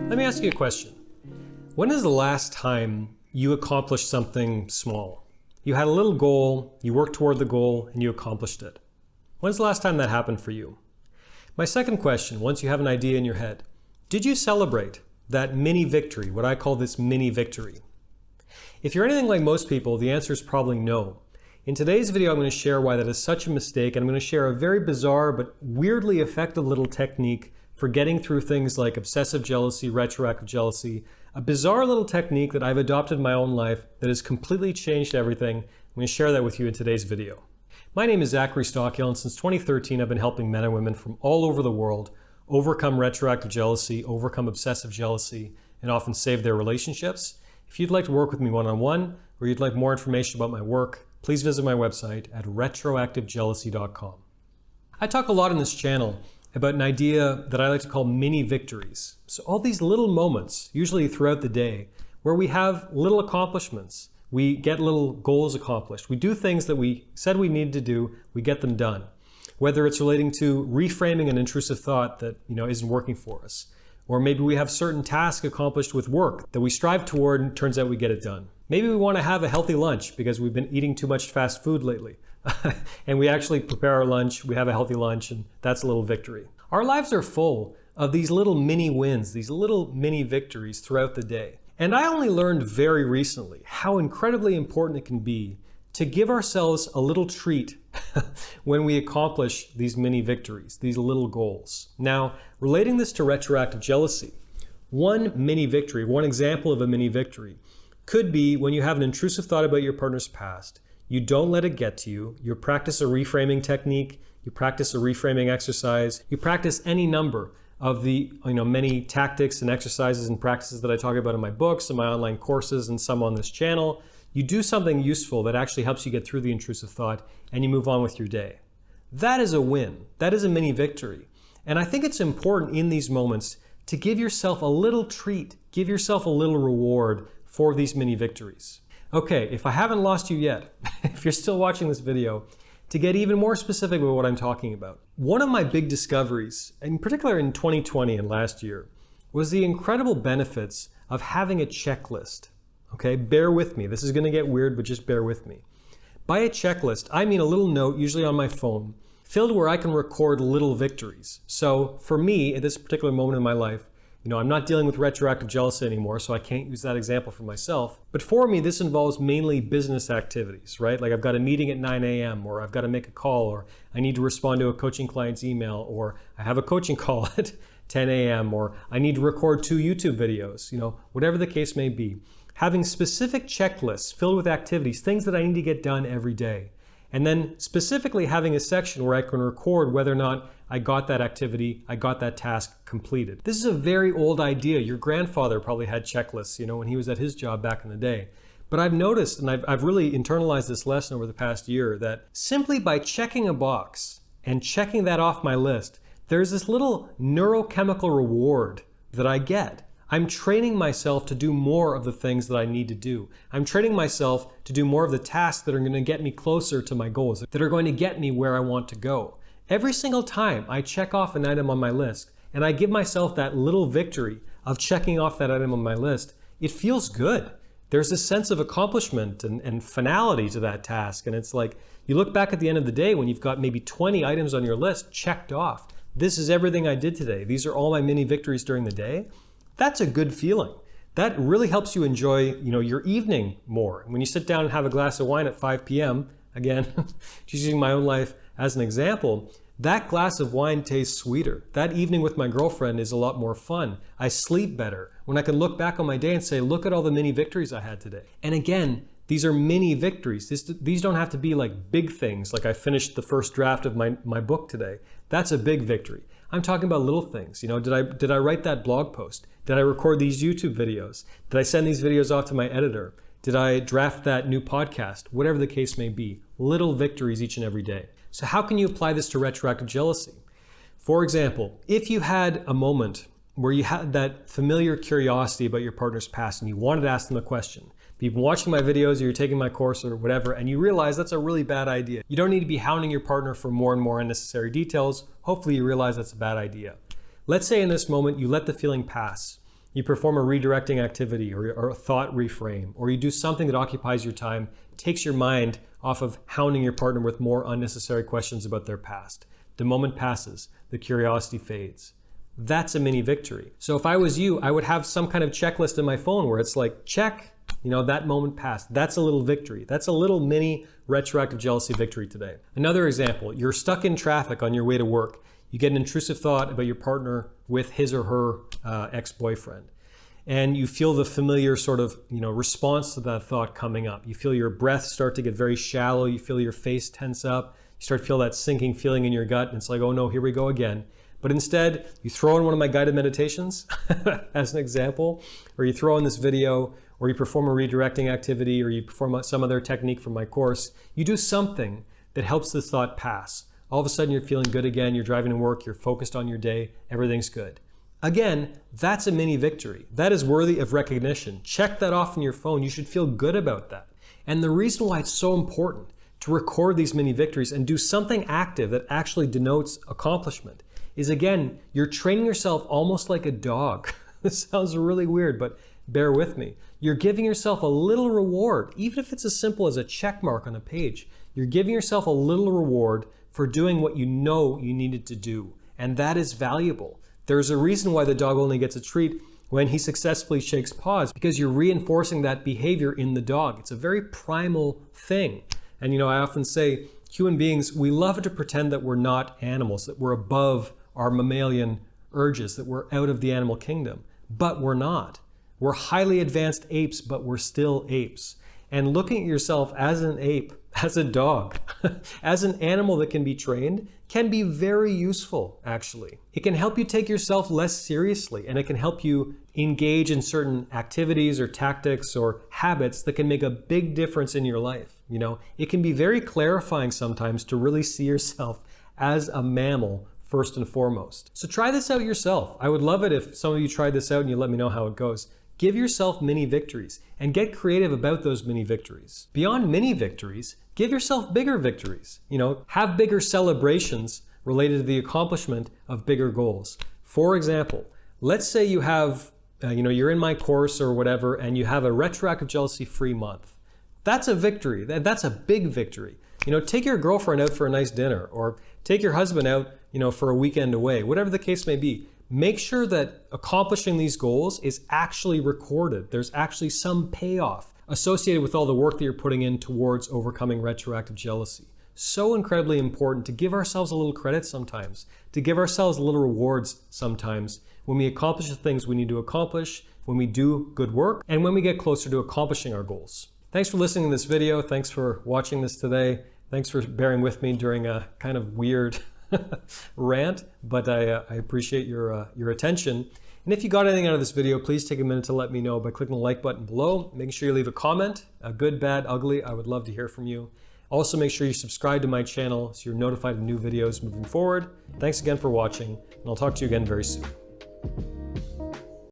Let me ask you a question. When is the last time you accomplished something small? You had a little goal, you worked toward the goal, and you accomplished it. When's the last time that happened for you? My second question, once you have an idea in your head, did you celebrate that mini victory, what I call this mini victory? If you're anything like most people, the answer is probably no. In today's video, I'm going to share why that is such a mistake, and I'm going to share a very bizarre but weirdly effective little technique for getting through things like obsessive jealousy, retroactive jealousy, a bizarre little technique that I've adopted in my own life that has completely changed everything. I'm going to share that with you in today's video. My name is Zachary Stockill, and since 2013, I've been helping men and women from all over the world overcome retroactive jealousy, overcome obsessive jealousy, and often save their relationships. If you'd like to work with me one-on-one, or you'd like more information about my work, please visit my website at retroactivejealousy.com. I talk a lot on this channel about an idea that I like to call mini victories. So all these little moments, usually throughout the day, where we have little accomplishments. We get little goals accomplished. We do things that we said we needed to do, we get them done. Whether it's relating to reframing an intrusive thought that isn't working for us. Or maybe we have certain tasks accomplished with work that we strive toward and turns out we get it done. Maybe we want to have a healthy lunch because we've been eating too much fast food lately. And we actually prepare our lunch, we have a healthy lunch, and that's a little victory. Our lives are full of these little mini wins, these little mini victories throughout the day. And I only learned very recently how incredibly important it can be to give ourselves a little treat when we accomplish these mini victories, these little goals. Now, relating this to retroactive jealousy, one mini victory, one example of a mini victory could be when you have an intrusive thought about your partner's past. You don't let it get to you. You practice a reframing technique. You practice a reframing exercise. You practice any number of the many tactics and exercises and practices that I talk about in my books and my online courses and some on this channel. You do something useful that actually helps you get through the intrusive thought and you move on with your day. That is a win. That is a mini victory. And I think it's important in these moments to give yourself a little treat, give yourself a little reward for these mini victories. Okay, if I haven't lost you yet, if you're still watching this video, to get even more specific about what I'm talking about, one of my big discoveries, in particular in 2020 and last year, was the incredible benefits of having a checklist. Okay, bear with me. This is going to get weird, but just bear with me. By a checklist, I mean a little note, usually on my phone, filled where I can record little victories. So for me, at this particular moment in my life, I'm not dealing with retroactive jealousy anymore, so I can't use that example for myself. But for me, this involves mainly business activities, right? Like I've got a meeting at 9 a.m., or I've got to make a call, or I need to respond to a coaching client's email, or I have a coaching call at 10 a.m., or I need to record 2 YouTube videos, whatever the case may be. Having specific checklists filled with activities, things that I need to get done every day. And then specifically having a section where I can record whether or not I got that activity, I got that task completed. This is a very old idea. Your grandfather probably had checklists, when he was at his job back in the day. But I've noticed, and I've really internalized this lesson over the past year, that simply by checking a box and checking that off my list, there's this little neurochemical reward that I get. I'm training myself to do more of the things that I need to do. I'm training myself to do more of the tasks that are going to get me closer to my goals, that are going to get me where I want to go. Every single time I check off an item on my list and I give myself that little victory of checking off that item on my list, it feels good. There's a sense of accomplishment and finality to that task. And it's like you look back at the end of the day when you've got maybe 20 items on your list checked off. This is everything I did today. These are all my mini victories during the day. That's a good feeling. That really helps you enjoy, your evening more. When you sit down and have a glass of wine at 5 p.m., again, just using my own life as an example, that glass of wine tastes sweeter. That evening with my girlfriend is a lot more fun. I sleep better when I can look back on my day and say, look at all the mini victories I had today. And again, these are mini victories. These don't have to be like big things, like I finished the first draft of my book today. That's a big victory. I'm talking about little things. Did I write that blog post? Did I record these YouTube videos? Did I send these videos off to my editor? Did I draft that new podcast? Whatever the case may be, little victories each and every day. So how can you apply this to retroactive jealousy? For example, if you had a moment where you had that familiar curiosity about your partner's past and you wanted to ask them a question, If you've been watching my videos or you're taking my course or whatever, and you realize that's a really bad idea, you don't need to be hounding your partner for more and more unnecessary details. Hopefully you realize that's a bad idea. Let's say in this moment, you let the feeling pass. You perform a redirecting activity or a thought reframe, or you do something that occupies your time, takes your mind off of hounding your partner with more unnecessary questions about their past. The moment passes, the curiosity fades. That's a mini victory. So if I was you, I would have some kind of checklist in my phone where it's like, check, that moment passed. That's a little victory. That's a little mini retroactive jealousy victory today. Another example, you're stuck in traffic on your way to work. You get an intrusive thought about your partner with his or her ex-boyfriend. And you feel the familiar sort of, response to that thought coming up. You feel your breath start to get very shallow. You feel your face tense up. You start to feel that sinking feeling in your gut. And it's like, oh no, here we go again. But instead, you throw in one of my guided meditations as an example, or you throw in this video, or you perform a redirecting activity, or you perform some other technique from my course. You do something that helps this thought pass. All of a sudden, you're feeling good again. You're driving to work. You're focused on your day. Everything's good. Again, that's a mini victory. That is worthy of recognition. Check that off in your phone. You should feel good about that. And the reason why it's so important to record these mini victories and do something active that actually denotes accomplishment is, again, you're training yourself almost like a dog. This sounds really weird, but bear with me. You're giving yourself a little reward, even if it's as simple as a check mark on a page. You're giving yourself a little reward for doing what you know you needed to do. And that is valuable. There's a reason why the dog only gets a treat when he successfully shakes paws, because you're reinforcing that behavior in the dog. It's a very primal thing. And I often say, human beings, we love to pretend that we're not animals, that we're above our mammalian urges, that we're out of the animal kingdom. But we're not. We're highly advanced apes, but we're still apes. And looking at yourself as an ape, as a dog, as an animal that can be trained, can be very useful, actually. It can help you take yourself less seriously, and it can help you engage in certain activities or tactics or habits that can make a big difference in your life. It can be very clarifying sometimes to really see yourself as a mammal first and foremost. So try this out yourself. I would love it if some of you tried this out and you let me know how it goes. Give yourself mini victories and get creative about those mini victories. Beyond mini victories, give yourself bigger victories. Have bigger celebrations related to the accomplishment of bigger goals. For example, let's say you have, you're in my course or whatever, and you have a retroactive jealousy free month. That's a victory. That's a big victory. Take your girlfriend out for a nice dinner, or take your husband out, for a weekend away, whatever the case may be. Make sure that accomplishing these goals is actually recorded. There's actually some payoff associated with all the work that you're putting in towards overcoming retroactive jealousy. So incredibly important to give ourselves a little credit sometimes, to give ourselves little rewards sometimes when we accomplish the things we need to accomplish, when we do good work, and when we get closer to accomplishing our goals. Thanks for listening to this video. Thanks for watching this today. Thanks for bearing with me during a kind of weird rant, but I appreciate your attention. And if you got anything out of this video, please take a minute to let me know by clicking the like button below. Making sure you leave a comment, good, bad, ugly. I would love to hear from you. Also, make sure you subscribe to my channel so you're notified of new videos moving forward. Thanks again for watching, and I'll talk to you again very soon.